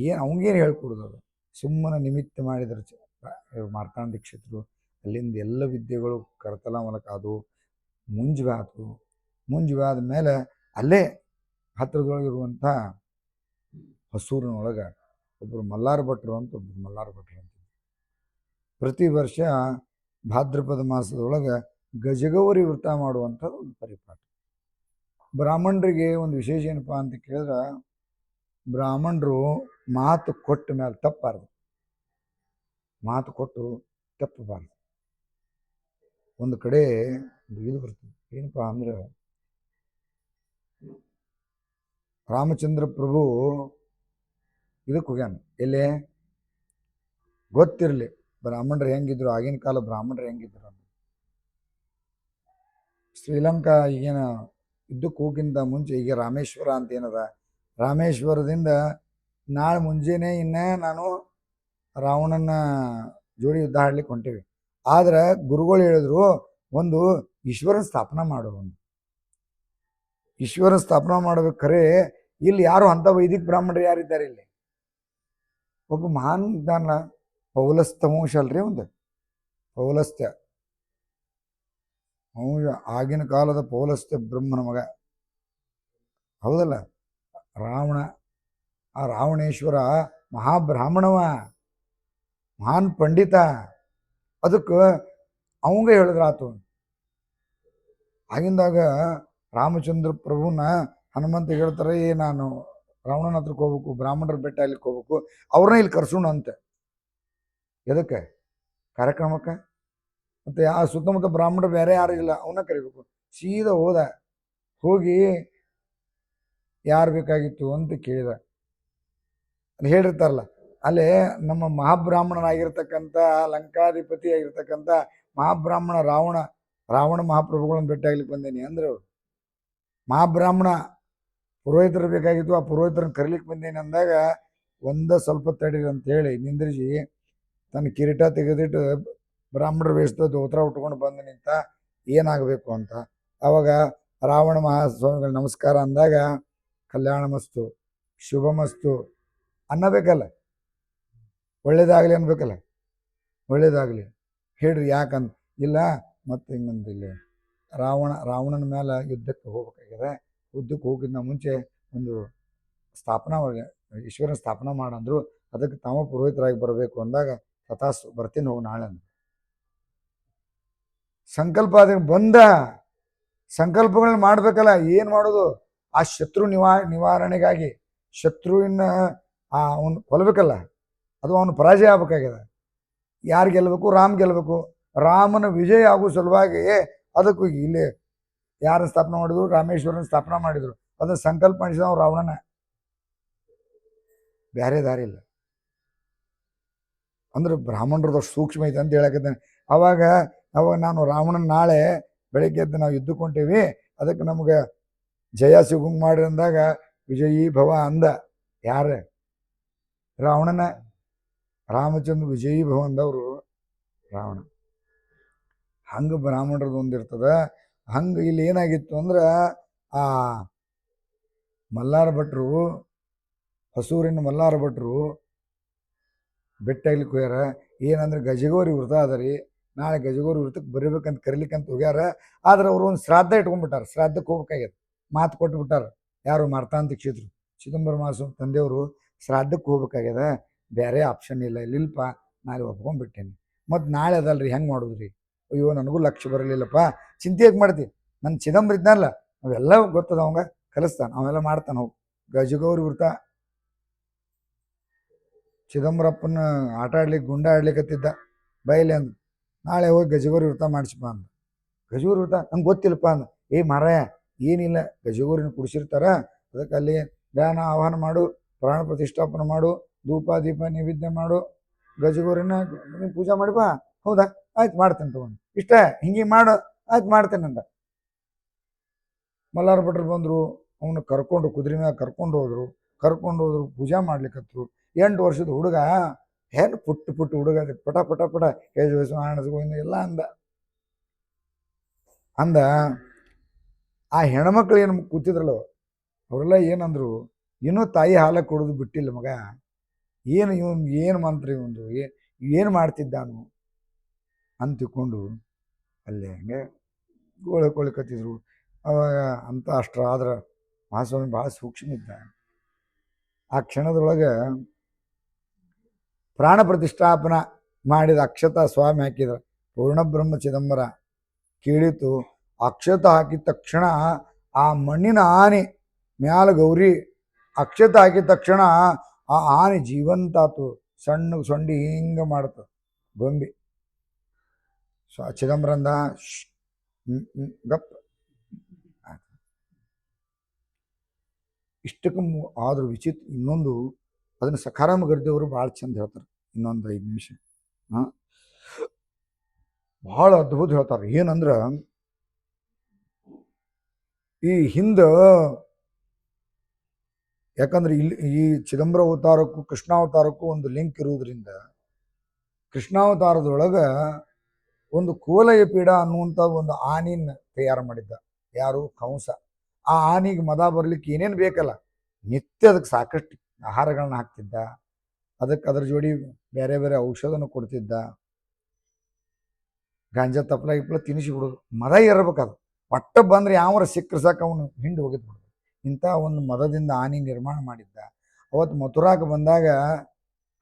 ಏನು ಅವಂಗೇನು ಹೇಳ್ಕೊಡುದು, ಅದು ಸುಮ್ಮನೆ ನಿಮಿತ್ತ ಮಾಡಿದ್ರು ಮಾರ್ತಾಂಡ ದೀಕ್ಷಿತರು. ಅಲ್ಲಿಂದ ಎಲ್ಲ ವಿದ್ಯೆಗಳು ಕರತಲ ಮೂಲಕ ಅದು ಮುಂಜುವಾದ ಮೇಲೆ ಅಲ್ಲೇ ಹತ್ತಿರದೊಳಗಿರುವಂಥ ಹೊಸೂರಿನೊಳಗೆ ಒಬ್ಬರು ಮಲ್ಲಾರ ಭಟ್ರು ಅಂತ ಪ್ರತಿ ವರ್ಷ ಭಾದ್ರಪದ ಮಾಸದೊಳಗೆ ಗಜಗೌರಿ ವೃತ ಮಾಡುವಂಥದ್ದು ಒಂದು ಪರಿಪಾಠ. ಬ್ರಾಹ್ಮಣರಿಗೆ ಒಂದು ವಿಶೇಷ ಏನಪ್ಪ ಅಂತ ಕೇಳಿದ್ರೆ, ಬ್ರಾಹ್ಮಣರು ಮಾತು ಕೊಟ್ಟ ಮೇಲೆ ತಪ್ಪಬಾರ್ದು. ಒಂದು ಕಡೆ ಇದು ಬರ್ತದೆ, ಏನಪ್ಪ ಅಂದ್ರೆ ರಾಮಚಂದ್ರ ಪ್ರಭು ಇದಕ್ಕೆ ಹೋಗ್ಯಾನ. ಎಲ್ಲೇ ಗೊತ್ತಿರಲಿ ಬ್ರಾಹ್ಮಣರು ಹೆಂಗಿದ್ರು, ಆಗಿನ ಕಾಲ ಬ್ರಾಹ್ಮಣರು ಹೆಂಗಿದ್ರು. ಶ್ರೀಲಂಕಾ ಈಗೇನ ಯುದ್ಧಕ್ಕೆ ಹೋಗಿಂತ ಮುಂಚೆ ಈಗ ರಾಮೇಶ್ವರ ಅಂತ ಏನದ, ರಾಮೇಶ್ವರದಿಂದ ನಾಳೆ ಮುಂಜಾನೆ ನಾನು ರಾವಣನ ಜೋಡಿ ಯುದ್ಧ ಆಡ್ಲಿಕ್ಕೆ ಹೊಂಟೇವಿ. ಆದ್ರೆ ಗುರುಗಳು ಹೇಳಿದ್ರು, ಒಂದು ಈಶ್ವರನ ಸ್ಥಾಪನಾ ಮಾಡು. ಈಶ್ವರ ಸ್ಥಾಪನಾ ಮಾಡ್ಬೇಕು. ಖರೆ ಇಲ್ಲಿ ಯಾರು ಅಂಥ ವೈದಿಕ ಬ್ರಾಹ್ಮಣರು ಯಾರಿದ್ದಾರೆ? ಇಲ್ಲಿ ಒಬ್ಬ ಮಹಾನ್ ಇದ್ದಾನ, ಪೌಲಸ್ತಮೋಷ ಅಲ್ರಿ, ಒಂದು ಪೌಲಸ್ತ್ಯ. ಅವನು ಆಗಿನ ಕಾಲದ ಪೌಲಸ್ತ್ಯ ಬ್ರಹ್ಮನ ಮಗ, ಹೌದಲ್ಲ. ಆ ರಾವಣೇಶ್ವರ ಮಹಾಬ್ರಾಹ್ಮಣವ, ಮಹಾನ್ ಪಂಡಿತ. ಅದಕ್ಕೆ ಅವಂಗ ಹೇಳಿದ್ರ ಆತು. ಆಗಿಂದಾಗ ರಾಮಚಂದ್ರ ಪ್ರಭುನ ಹನುಮಂತ ಹೇಳ್ತಾರೆ, ನಾನು ರಾವಣನ ಹತ್ರಕ್ಕೆ ಹೋಗ್ಬೇಕು, ಬ್ರಾಹ್ಮಣರ ಬೆಟ್ಟ ಅಲ್ಲಿಗೆ ಹೋಗ್ಬೇಕು, ಅವ್ರನ್ನ ಇಲ್ಲಿ ಕರ್ಸೋಣ ಅಂತ. ಎದಕ್ಕೆ? ಕಾರ್ಯಕ್ರಮಕ್ಕೆ. ಮತ್ತು ಆ ಸುತ್ತಮುತ್ತ ಬ್ರಾಹ್ಮಣರು ಬೇರೆ ಯಾರು ಇಲ್ಲ, ಅವನ್ನ ಕರಿಬೇಕು. ಸೀದಾ ಹೋಗಿ ಯಾರು ಬೇಕಾಗಿತ್ತು ಅಂತ ಕೇಳಿದ. ಅದು ಹೇಳಿರ್ತಾರಲ್ಲ, ಅಲ್ಲೇ ನಮ್ಮ ಮಹಾಬ್ರಾಹ್ಮಣನಾಗಿರ್ತಕ್ಕಂಥ ಲಂಕಾಧಿಪತಿ ಆಗಿರ್ತಕ್ಕಂಥ ಮಹಾಬ್ರಾಹ್ಮಣ ರಾವಣ ಮಹಾಪ್ರಭುಗಳನ್ನು ಭೇಟಿ ಆಗ್ಲಿಕ್ಕೆ ಬಂದೇನಿ ಅಂದ್ರೆ, ಅವರು ಮಹಾಬ್ರಾಹ್ಮಣ ಪುರೋಹಿತರು ಬೇಕಾಗಿತ್ತು, ಆ ಪುರೋಹಿತರನ್ನ ಕರಿಲಿಕ್ಕೆ ಬಂದೇನಿ ಅಂದಾಗ, ಸ್ವಲ್ಪ ತಡೀರಿ ಅಂತ ಹೇಳಿ ನಿಂದ್ರಿಸಿ ತನ್ನ ಕಿರೀಟ ತೆಗೆದಿಟ್ಟು ಬ್ರಾಹ್ಮಣರ ವೇಷದ ದೋತ್ರ ಉಟ್ಕೊಂಡು ಬಂದು ನಿಂತ. ಏನಾಗಬೇಕು ಅಂತ ಅವಾಗ ರಾವಣ ಮಹಾಸ್ವಾಮಿಗಳು ನಮಸ್ಕಾರ ಅಂದಾಗ, ಕಲ್ಯಾಣಮಸ್ತು ಶುಭಮಸ್ತು ಅನ್ನಬೇಕಲ್ಲ, ಒಳ್ಳೇದಾಗಲಿ ಅನ್ಬೇಕಲ್ಲ. ಒಳ್ಳೇದಾಗಲಿ ಹೇಳ್ರಿ ಯಾಕಂತ. ಇಲ್ಲ ಮತ್ತು ಹಿಂಗಂದಿಲ್ಲ, ರಾವಣನ ಮೇಲೆ ಯುದ್ಧಕ್ಕೆ ಹೋಗ್ಬೇಕಾಗಿದೆ, ಯುದ್ಧಕ್ಕೆ ಹೋಗಿದ್ದ ಮುಂಚೆ ಒಂದು ಈಶ್ವರನ ಸ್ಥಾಪನಾ ಮಾಡಂದ್ರು. ಅದಕ್ಕೆ ತಾವ ಪುರೋಹಿತರಾಗಿ ಬರಬೇಕು ಅಂದಾಗ, ತಥಾಸ್ತು ಬರ್ತೀನಿ ಹೋಗಿ ನಾಳೆ ಅಂದ್ರು. ಸಂಕಲ್ಪ ಅದಕ್ಕೆ ಬಂದ. ಸಂಕಲ್ಪಗಳನ್ನ ಮಾಡ್ಬೇಕಲ್ಲ, ಏನು ಮಾಡೋದು? ಆ ಶತ್ರು ನಿವಾರಣೆಗಾಗಿ ಶತ್ರುವಿನ ಅವನು ಕೊಲ್ಲಬೇಕಲ್ಲ, ಅದು ಅವನು ಪರಾಜಯ ಆಗ್ಬೇಕಾಗಿದೆ. ಯಾರು ಗೆಲ್ಲಬೇಕು? ರಾಮ್ ಗೆಲ್ಲಬೇಕು. ರಾಮನ ವಿಜಯ ಆಗೋ ಸಲುವಾಗಿ ಅದಕ್ಕೂ ಇಲ್ಲಿ ಯಾರನ್ನ ಸ್ಥಾಪನೆ ಮಾಡಿದ್ರು? ರಾಮೇಶ್ವರನ ಸ್ಥಾಪನಾ ಮಾಡಿದ್ರು. ಅದನ್ನ ಸಂಕಲ್ಪ ಮಾಡಿಸಿದವ ರಾವಣನ, ಬೇರೆ ದಾರಿ ಇಲ್ಲ. ಅಂದ್ರೆ ಬ್ರಾಹ್ಮಣರದಷ್ಟು ಸೂಕ್ಷ್ಮ ಐತೆ ಅಂತ ಹೇಳಕತ್ತೇನೆ. ಅವಾಗ ನಾನು ರಾವಣನ ನಾಳೆ ಬೆಳಗ್ಗೆ ಎದ್ದು ನಾವು ಯುದ್ಧಕ್ಕೆ ಹೊಂಟೀವಿ, ಅದಕ್ಕೆ ನಮ್ಗೆ ಜಯ ಸಿಗುಂಗ್ ಮಾಡಿ ಅಂದಾಗ ವಿಜಯೀ ಭವ ಅಂದ. ಯಾರ? ರಾವಣನ. ರಾಮಚಂದ್ರ ವಿಜಯೀ ಭವ ಅಂದವರು ರಾವಣ. ಹಂಗೆ ಬ್ರಾಹ್ಮಣರದ್ದು ಒಂದಿರ್ತದ. ಹಂಗೆ ಇಲ್ಲಿ ಏನಾಗಿತ್ತು ಅಂದ್ರೆ, ಆ ಮಲ್ಲಾರ ಭಟ್ರು, ಹೊಸೂರಿನ ಮಲ್ಲಾರ ಭಟ್ರು ಬೆಟ್ಟಾಗ್ಲಿಕ್ಕೆ ಹೋಗ್ಯಾರ. ಏನಂದ್ರೆ ಗಜಗೋರಿ ವೃತ ಅದ ರೀ, ನಾಳೆ ಗಜಗೋರಿ ವೃತಕ್ಕೆ ಬರೀಬೇಕಂತ ಕರಿಲಿಕ್ಕಂತ ಹೋಗ್ಯಾರ. ಆದ್ರೆ ಅವರು ಒಂದು ಶ್ರಾದ್ದ ಇಟ್ಕೊಂಡ್ಬಿಟ್ಟಾರ, ಶ್ರಾದ್ದಕ್ಕೆ ಹೋಗ್ಬೇಕಾಗ್ಯದ. ಮಾತು ಕೊಟ್ಟು ಬಿಟ್ಟಾರ. ಯಾರು? ಮಾರ್ತಾಂತ ಕ್ಷೇತ್ರ ಚಿದಂಬರ ಮಾಸು ತಂದೆಯವರು ಶ್ರಾದ್ದಕ್ಕೆ ಹೋಗ್ಬೇಕಾಗ್ಯದ, ಬೇರೆ ಆಪ್ಷನ್ ಇಲ್ಲ. ಇಲ್ಲಿಲ್ಪ ನಾಳೆ ಒಪ್ಕೊಂಡ್ಬಿಟ್ಟೇನಿ. ಮತ್ತು ನಾಳೆ ಅದಲ್ರಿ, ಹೆಂಗೆ ಮಾಡೋದ್ರಿ? ಅಯ್ಯೋ ನನಗೂ ಲಕ್ಷ್ಯ ಬರಲಿಲ್ಲಪ್ಪ. ಚಿಂತೆ ಯಾಕೆ ಮಾಡ್ತಿ? ನನ್ನ ಚಿದಂಬರ ಇದ್ನಲ್ಲ, ಅವೆಲ್ಲ ಗೊತ್ತದ, ಅವಂಗ ಕಲಿಸ್ತಾನೆ, ಅವೆಲ್ಲ ಮಾಡ್ತಾನೆ. ಹೋಗಿ ಗಜಗೌರಿ ವೃತ ಚಿದಂಬರಪ್ಪನ ಆಟ ಆಡ್ಲಿಕ್ಕೆ, ಗುಂಡ ಆಡ್ಲಿಕ್ಕತ್ತಿದ್ದ, ಬೈಲಿ ಅಂದ. ನಾಳೆ ಹೋಗಿ ಗಜಗೋರಿ ವೃತ ಮಾಡಿಸಪ್ಪ ಅಂದ. ಗಜಗೋರಿ ವೃತ ನಂಗೆ ಗೊತ್ತಿಲ್ಲಪ್ಪ ಅಂದ. ಮಾರಾಯ ಏನಿಲ್ಲ, ಗಜಗೋರಿನ ಕುಡಿಸಿರ್ತಾರ, ಅದಕ್ಕೆ ಅಲ್ಲಿ ಧ್ಯಾನ ಆಹ್ವಾನ ಮಾಡು, ಪ್ರಾಣ ಪ್ರತಿಷ್ಠಾಪನೆ ಮಾಡು, ಧೂಪ ದೀಪ ನೈವೇದ್ಯ ಮಾಡು, ಗಜಗೋರಿನ ಪೂಜೆ ಮಾಡಿಪಾ. ಹೌದಾ, ಆಯ್ತು ಮಾಡ್ತೇನೆ ತಗೊಂಡು, ಇಷ್ಟ ಹಿಂಗೆ ಮಾಡು, ಆಯ್ತು ಮಾಡ್ತೇನೆ ಅಂತ. ಮಲ್ಲಾರ ಭಟ್ರು ಬಂದರು, ಅವನು ಕರ್ಕೊಂಡು ಕುದುರೆ ಮ್ಯಾಗ ಕರ್ಕೊಂಡು ಹೋದ್ರು. ಪೂಜಾ ಮಾಡ್ಲಿಕ್ಕತ್ರು. 8 ವರ್ಷದ ಹುಡುಗ, ಏನು ಪುಟ್ಟ ಹುಡುಗ, ಅದಕ್ಕೆ ಪಟ ಪಟ ಪಟ ಯಜುವಸು ಆಣಸಗೋಯಿಂದ ಎಲ್ಲ ಅಂದ. ಆ ಹೆಣ್ಮಕ್ಳು ಏನು ಕೂತಿದ್ರಲ್ಲ, ಅವರೆಲ್ಲ ಏನಂದ್ರು, ಇನ್ನೂ ತಾಯಿ ಹಾಲ ಕೊಡೋದು ಬಿಟ್ಟಿಲ್ಲ ಮಗ, ಏನು ಇವನು ಏನು ಮಂತ್ರ, ಇವನು ಏನು ಮಾಡ್ತಿದ್ದಾನು ಅಂತ ತಿಳ್ಕೊಂಡು ಅಲ್ಲೇ ಹಂಗೆ ಗೋಳಕೊಳಿಕತ್ತಿದ್ರು. ಅವಾಗ ಅಂತ ಅಷ್ಟ್ರ ಆದ್ರೆ ಮಹಾಸ್ವಾಮಿ ಭಾಳ ಸೂಕ್ಷ್ಮ ಇದ್ದ. ಆ ಕ್ಷಣದೊಳಗೆ ಪ್ರಾಣ ಪ್ರತಿಷ್ಠಾಪನ ಮಾಡಿದ ಅಕ್ಷತ ಸ್ವಾಮಿ ಹಾಕಿದ ಪೂರ್ಣಬ್ರಹ್ಮ ಚಿದಂಬರ ಕೇಳಿತು. ಅಕ್ಷತ ಹಾಕಿದ ತಕ್ಷಣ ಆ ಮಣ್ಣಿನ ಆನೆ ಮ್ಯಾಲ ಗೌರಿ ಅಕ್ಷತ ಹಾಕಿದ ತಕ್ಷಣ ಆ ಆನೆ ಜೀವಂತಾತು. ಸಣ್ಣ ಸೊಂಡಿ ಹಿಂಗೆ ಮಾಡ್ತು ಗೊಂಬಿ. ಚಿದಂಬರಂದ ಗಪ್. ಇಷ್ಟಕ್ಕೆ ಆದ್ರೂ ವಿಚಿತ್ರ ಇನ್ನೊಂದು, ಅದನ್ನು ಸಖಾರಾಮ ಗರ್ದಿಯವರು ಭಾಳ ಚಂದ ಹೇಳ್ತಾರೆ. ಇನ್ನೊಂದು 5 ನಿಮಿಷ ಭಾಳ ಅದ್ಭುತ ಹೇಳ್ತಾರೆ. ಏನಂದ್ರೆ, ಈ ಹಿಂದೆ, ಯಾಕಂದ್ರೆ ಇಲ್ಲಿ ಈ ಚಿದಂಬರ ಅವತಾರಕ್ಕೂ ಕೃಷ್ಣಾವತಾರಕ್ಕೂ ಒಂದು ಲಿಂಕ್ ಇರುವುದರಿಂದ, ಕೃಷ್ಣಾವತಾರದೊಳಗೆ ಒಂದು ಕೋಲಯ ಪೀಡ ಅನ್ನುವಂಥ ಒಂದು ಆನಿನ ತಯಾರು ಮಾಡಿದ್ದ. ಯಾರು? ಕಂಸ. ಆ ಆನಿಗೆ ಮದ ಬರ್ಲಿಕ್ಕೆ ಏನೇನು ಬೇಕಲ್ಲ, ನಿತ್ಯ ಅದಕ್ಕೆ ಸಾಕಷ್ಟು ಆಹಾರಗಳನ್ನ ಹಾಕ್ತಿದ್ದ. ಅದಕ್ಕೆ ಅದ್ರ ಜೋಡಿ ಬೇರೆ ಬೇರೆ ಔಷಧನ ಕೊಡ್ತಿದ್ದ. ಗಾಂಜಾ ತಪ್ಪಲ ಗಿಪ್ಪಲ ತಿನ್ನಿಸಿ ಬಿಡೋದು. ಮದ ಇರಬೇಕದು. ಒಟ್ಟ ಬಂದ್ರೆ ಯಾವರ ಸಿಕ್ಕರು ಸಾಕು ಅವನು ಹಿಂಡು ಹೋಗಿದ್ಬಿಡೋದು. ಇಂಥ ಒಂದು ಮದದಿಂದ ಆನಿ ನಿರ್ಮಾಣ ಮಾಡಿದ್ದ. ಅವತ್ತು ಮಥುರಾಕ್ಕೆ ಬಂದಾಗ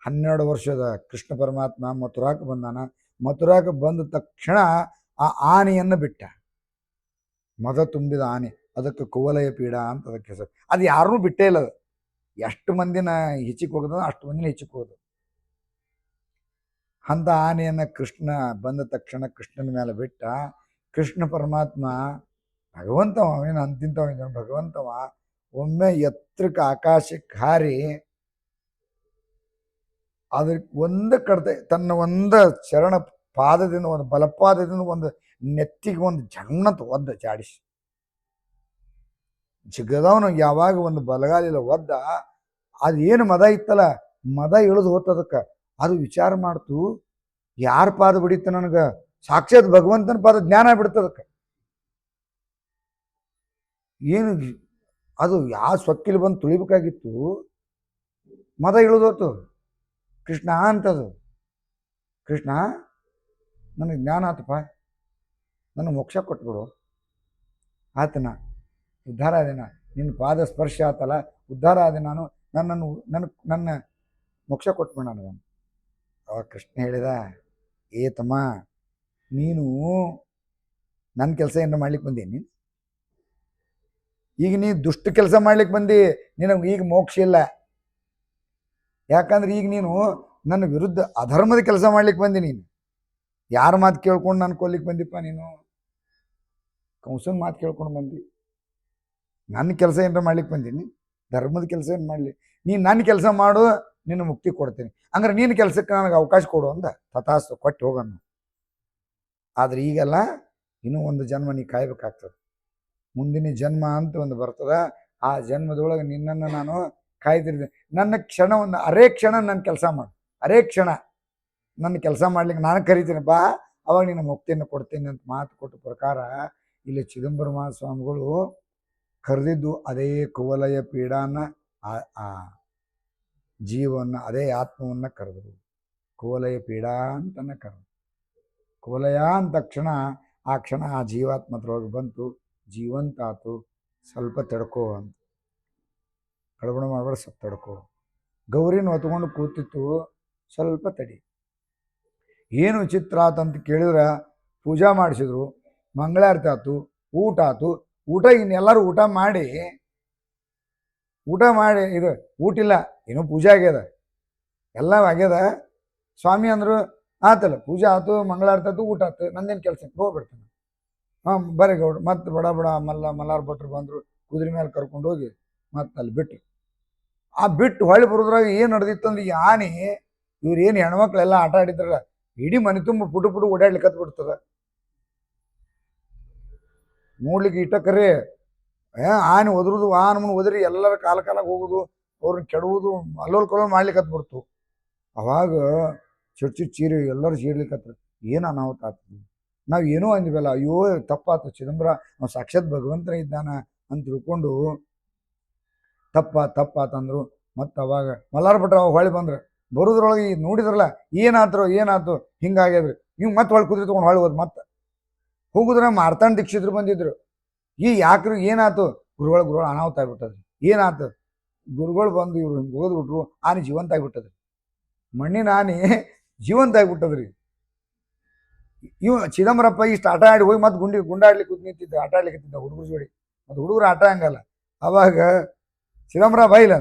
12 ವರ್ಷದ ಕೃಷ್ಣ ಪರಮಾತ್ಮ ಮಥುರಾಕ್ಕೆ ಬಂದಾನ. ಮಥುರಾಕ್ಕೆ ಬಂದ ತಕ್ಷಣ ಆ ಆನೆಯನ್ನು ಬಿಟ್ಟ. ಮದ ತುಂಬಿದ ಆನೆ, ಅದಕ್ಕೆ ಕುವಲಯ ಪೀಡ ಅಂತ ಅದಕ್ಕೆ ಹೆಸರು. ಅದು ಯಾರನ್ನೂ ಬಿಟ್ಟೇ ಇಲ್ಲ. ಅದು ಎಷ್ಟು ಮಂದಿನ ಹೆಚ್ಚಿಗೆ ಹೋಗೋದ ಅಷ್ಟು ಮಂದಿನ ಹೆಚ್ಚಿಗೆ ಹೋಗೋದು. ಅಂತ ಆನೆಯನ್ನು ಕೃಷ್ಣ ಬಂದ ತಕ್ಷಣ ಕೃಷ್ಣನ ಮೇಲೆ ಬಿಟ್ಟ. ಕೃಷ್ಣ ಪರಮಾತ್ಮ ಭಗವಂತವ, ಅವೇನು ಅಂತಿಂತವ ಭಗವಂತವ, ಒಮ್ಮೆ ಎತ್ತರಕ್ಕೆ ಆಕಾಶಕ್ಕೆ ಹಾರಿ ಅದಕ್ಕೆ ಒಂದು ಕಡ್ತೆ ತನ್ನ ಒಂದು ಚರಣ ಪಾದದಿಂದ, ಒಂದು ಬಲಪಾದದಿಂದ ಒಂದು ನೆತ್ತಿಗೆ ಒಂದು ಜಣ್ಣಂತ ಒದ್ದ ಜಾಡಿಸಿ. ಜಿಗದವನು ಯಾವಾಗ ಒಂದು ಬಲಗಾಲಿಲ್ಲ ಒದ್ದ, ಅದು ಏನು ಮದ ಇತ್ತಲ್ಲ, ಮದ ಇಳಿದು ಹೋತದಕ್ಕೆ. ಅದು ವಿಚಾರ ಮಾಡ್ತು, ಯಾರ ಪಾದ ಬಿಡಿತ ನನಗೆ? ಸಾಕ್ಷಾತ್ ಭಗವಂತನ ಪಾದ ಜ್ಞಾನ ಬಿಡ್ತದಕ್ಕೆ. ಏನು ಅದು ಯಾವ ಸೊಕ್ಕಿಲ್ ಬಂದು ತುಳಿಬೇಕಾಗಿತ್ತು, ಮದ ಇಳಿದೋತು. ಕೃಷ್ಣ ಅಂತದು, ಕೃಷ್ಣ ನನಗೆ ಜ್ಞಾನ ಆತಪ್ಪ, ನನಗೆ ಮೋಕ್ಷ ಕೊಟ್ಬಿಡು. ಆತನ ಉದ್ಧಾರ ಆದೆ, ನಿನ್ನ ಪಾದ ಸ್ಪರ್ಶ ಆತಲ್ಲ, ಉದ್ಧಾರ ಆದೆ ನಾನು, ನನ್ನ ಮೋಕ್ಷ ಕೊಟ್ಬಿಡ ನನಗೆ. ಅವಾಗ ಕೃಷ್ಣ ಹೇಳಿದ, ತಮ್ಮ, ನೀನು ನನ್ನ ಕೆಲಸ ಏನಾರ ಮಾಡ್ಲಿಕ್ಕೆ ಬಂದೀನಿ? ಈಗ ನೀ ದುಷ್ಟ ಕೆಲಸ ಮಾಡ್ಲಿಕ್ಕೆ ಬಂದಿ, ನಿನಗೆ ಈಗ ಮೋಕ್ಷ ಇಲ್ಲ. ಯಾಕಂದ್ರೆ ಈಗ ನೀನು ನನ್ನ ವಿರುದ್ಧ ಅಧರ್ಮದ ಕೆಲಸ ಮಾಡ್ಲಿಕ್ಕೆ ಬಂದಿ. ನೀನು ಯಾರ ಮಾತು ಕೇಳ್ಕೊಂಡು ನಾನು ಕೊಲ್ಲಿಕ್ಕೆ ಬಂದಿಪ್ಪ? ನೀನು ಕಂಸನ ಮಾತು ಕೇಳ್ಕೊಂಡು ಬಂದಿ. ನನ್ನ ಕೆಲಸ ಏನಾರ ಮಾಡ್ಲಿಕ್ಕೆ ಬಂದೀನಿ, ಧರ್ಮದ ಕೆಲಸ ಏನು ಮಾಡಲಿ, ನೀನು ನನ್ನ ಕೆಲಸ ಮಾಡು, ನಿನ್ನ ಮುಕ್ತಿ ಕೊಡ್ತೀನಿ, ಹಂಗಾರೆ ನೀನು ಕೆಲಸಕ್ಕೆ ನನಗೆ ಅವಕಾಶ ಕೊಡು ಅಂದ. ತಥಾಸ್ತು, ಕೊಟ್ಟು ಹೋಗೋಣ. ಆದರೆ ಈಗೆಲ್ಲ ಇನ್ನೂ ಒಂದು ಜನ್ಮ ನೀ ಕಾಯ್ಬೇಕಾಗ್ತದೆ. ಮುಂದಿನ ಜನ್ಮ ಅಂತ ಒಂದು ಬರ್ತದೆ. ಆ ಜನ್ಮದೊಳಗೆ ನಿನ್ನನ್ನು ನಾನು ಕಾಯ್ದಿರಿದೆ. ನನ್ನ ಕ್ಷಣ ಒಂದು ಅರೇ ಕ್ಷಣ ನನ್ನ ಕೆಲಸ ಮಾಡು, ಅರೇ ಕ್ಷಣ ನನ್ನ ಕೆಲಸ ಮಾಡ್ಲಿಕ್ಕೆ ನಾನು ಕರಿತೀನಿ ಬಾ, ಅವಾಗ ನಿನ್ನ ಮುಕ್ತಿಯನ್ನು ಕೊಡ್ತೀನಿ ಅಂತ ಮಾತು ಕೊಟ್ಟ ಪ್ರಕಾರ ಇಲ್ಲಿ ಚಿದಂಬರ ಮಹಾಸ್ವಾಮಿಗಳು ಕರೆದಿದ್ದು ಅದೇ ಕುವಲಯ ಪೀಡಾನ, ಆ ಜೀವವನ್ನು, ಅದೇ ಆತ್ಮವನ್ನು ಕರೆದರು. ಕುವಲಯ ಪೀಡಾ ಅಂತನ ಕರೆದು, ಕುವಲಯ ಅಂದ ತಕ್ಷಣ ಆ ಕ್ಷಣ ಆ ಜೀವಾತ್ಮದ್ರೊಳಗೆ ಬಂತು, ಜೀವಂತ ಆತು. ಸ್ವಲ್ಪ ತಡ್ಕೋ ಅಂತ, ಕಳಬಣ ಮಾಡಬೇಡ, ಸ್ವಲ್ಪ ತಡ್ಕೋ. ಗೌರಿನ ಹೊತ್ಕೊಂಡು ಕೂತಿತ್ತು, ಸ್ವಲ್ಪ ತಡಿ. ಏನು ವಿಚಿತ್ರ ಆತಂತ ಕೇಳಿದ್ರೆ ಪೂಜಾ ಮಾಡಿಸಿದ್ರು, ಮಂಗಳಾರತಿ ಆತು, ಊಟ ಆತು. ಊಟ ಇನ್ನೆಲ್ಲರೂ ಊಟ ಮಾಡಿ ಇದು ಊಟಿಲ್ಲ, ಏನೋ ಪೂಜೆ ಆಗ್ಯದ, ಎಲ್ಲ ಆಗ್ಯದ. ಸ್ವಾಮಿ ಅಂದರು ಆತಲ್ಲ, ಪೂಜೆ ಆಯ್ತು, ಮಂಗಳಾರತಿ ಆಯ್ತು, ಊಟ ಆಯ್ತು, ನಂದೇನು ಕೆಲಸ ಹೋಗ್ಬಿಡ್ತಾನೆ. ಹಾಂ ಬರೀ ಗೌಡ್ರು ಮತ್ತು ಬಡ ಮಲ್ಲಾರ್ ಭಟ್ರು ಬಂದರು, ಕುದುರೆ ಮೇಲೆ ಕರ್ಕೊಂಡು ಹೋಗಿ ಮತ್ತು ಅಲ್ಲಿ ಬಿಟ್ಟರು. ಆ ಬಿಟ್ಟು ಹೊಳ್ಳಿ ಬರೋದ್ರಾಗ ಏನು ನಡೆದಿತ್ತಂದ್ರೆ, ಈ ಆನೆ ಇವ್ರು ಏನು ಹೆಣ್ಮಕ್ಳೆಲ್ಲ ಆಟ ಆಡಿದ್ರಲ್ಲ, ಇಡೀ ಮನೆ ತುಂಬ ಪುಟು ಓಡಾಡ್ಲಿಕ್ಕೆ ಬಿಡ್ತದ. ನೋಡ್ಲಿಕ್ಕೆ ಇಟ್ಟ ಕರೆ ಆನೆ ಒದ್ರುದು, ಆನೆ ಒದರಿ ಎಲ್ಲರ ಕಾಲ ಹೋಗೋದು, ಅವ್ರನ್ನ ಕೆಡುವುದು, ಅಲ್ಲೋಲ್ ಮಾಡ್ಲಿಕ್ಕೆ ಬಿಡ್ತು. ಅವಾಗ ಚುಚ್ಚು ಚೀರಿ ಎಲ್ಲರೂ ಚೀರ್ಲಿಕ್ಕತ್ರ. ಏನು ಅನಾಹುತ ಆಗ್ತದೆ. ನಾವು ಏನೋ ಅಂದ್ವಲ್ಲ, ಅಯ್ಯೋ ತಪ್ಪಾತು, ಚಿದಂಬರ ನಾವು ಸಾಕ್ಷಾತ್ ಭಗವಂತನ ಇದ್ದಾನ ಅಂತ ತಿಳ್ಕೊಂಡು ತಪ್ಪಾತಂದ್ರು. ಮತ್ತು ಅವಾಗ ಮಲ್ಲಾರ್ ಭಟ್ರು ಅವಾಗ ಹೊಳ್ಳಿ ಬಂದ್ರೆ, ಬರೋದ್ರೊಳಗೆ ನೋಡಿದ್ರಲ್ಲ ಏನಾಯ್ತು ಹಿಂಗಾಗ್ಯದ್ರಿ. ನೀವು ಮತ್ತೆ ಹೊಳ್ಳಿ ಕುದುರೆ ತೊಗೊಂಡು ಹೊಳ್ಳಿ ಹೋದ್. ಮತ್ತೆ ಹೋಗುದ್ರೆ ಮಾರ್ತಾಂಡ ದೀಕ್ಷಿತರು ಬಂದಿದ್ರು. ಯಾಕ್ರಿ ಏನಾಯ್ತು? ಗುರುಗಳು ಅನಾಹುತ ಆಗ್ಬಿಟ್ಟದ್ರಿ. ಏನಾಯ್ತು? ಗುರುಗಳು ಬಂದು ಇವ್ರು ಹಿಂಗೆ ಹೋದ್ಬಿಟ್ರು, ಆನೆ ಜೀವಂತ ಆಗಿಬಿಟ್ಟದ್ರಿ. ಮಣ್ಣಿನ ಆನೆ ಜೀವಂತ ಆಗಿಬಿಟ್ಟದ್ರಿ. ಚಿದಂಬರಪ್ಪ ಇಷ್ಟು ಆಟ ಆಡಿ ಹೋಗಿ ಮತ್ತೆ ಗುಂಡಾಡ್ಲಿಕ್ಕೆ ನಿಂತಿದ್ದ, ಆಟ ಆಡ್ಲಿಕ್ಕೆ ಹುಡುಗರು ಜೋಡಿ. ಮತ್ತು ಹುಡುಗರು ಆಟ ಹಂಗಲ್ಲ. ಅವಾಗ ಚಿದಂಬರ ಬೈಲ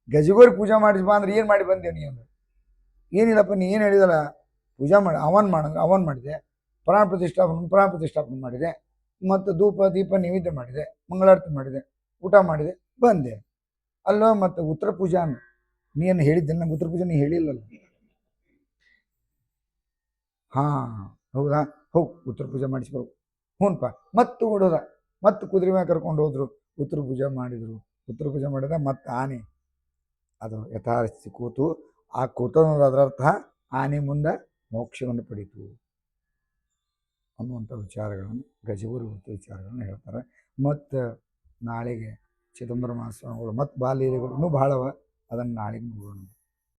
ಗಜಗೋರಿ ಪೂಜೆ ಮಾಡಿಸಿ ಬಾ ಅಂದ್ರೆ ಏನು ಮಾಡಿ ಬಂದೆ ನೀ ಅಂದ್ರೆ, ಏನಿಲ್ಲಪ್ಪ ನೀ ಏನು ಹೇಳಿದಲ್ಲ, ಪೂಜೆ ಮಾಡಿ ಅವನ್ ಮಾಡಿದೆ, ಪ್ರಾಣ ಪ್ರತಿಷ್ಠಾಪನೆ ಮಾಡಿದೆ, ಮತ್ತು ಧೂಪ ದೀಪ ನೈವೇದ್ಯ ಮಾಡಿದೆ, ಮಂಗಳಾರತಿ ಮಾಡಿದೆ, ಊಟ ಮಾಡಿದೆ, ಬಂದೆ. ಅಲ್ಲೋ ಮತ್ತು ಉತ್ತರ ಪೂಜಾ ನೀನು ಹೇಳಿದ್ದೆ, ನಂಗೆ ಉತ್ತರ ಪೂಜೆ ನೀ ಹೇಳಿಲ್ಲಲ್ಲ. ಹಾಂ ಹೌದಾ, ಹೋಗಿ ಉತ್ತರ ಪೂಜೆ ಮಾಡಿಸ್ಬರು. ಹ್ಞೂನಪ್ಪ. ಮತ್ತು ಹೊಡೋದ, ಮತ್ತು ಕುದುರೆ ಮೇಲೆ ಕರ್ಕೊಂಡು ಹೋದ್ರು, ಉತ್ತರ ಪೂಜೆ ಮಾಡಿದರು. ಉತ್ತರ ಪೂಜೆ ಮಾಡಿದ ಮತ್ತು ಆನೆ ಅದು ಯಥಾಸ್ಥಿತಿ ಕೂತು, ಆ ಕೂತೋದರರ್ಥ ಆನೆ ಮುಂದೆ ಮೋಕ್ಷವನ್ನು ಪಡೀತು ಅನ್ನುವಂಥ ವಿಚಾರಗಳನ್ನು, ಗಜಗೋರಿ ವಿಚಾರಗಳನ್ನು ಹೇಳ್ತಾರೆ. ಮತ್ತು ನಾಳೆಗೆ ಚಿದಂಬರ ಮಹಾಸ್ವಾಮಿಗಳು ಮತ್ತು ಬಾಲ್ಯಗಳು ಇನ್ನೂ ಭಾಳವ, ಅದನ್ನು ನಾಳೆಗೆ ನೋಡೋಣ.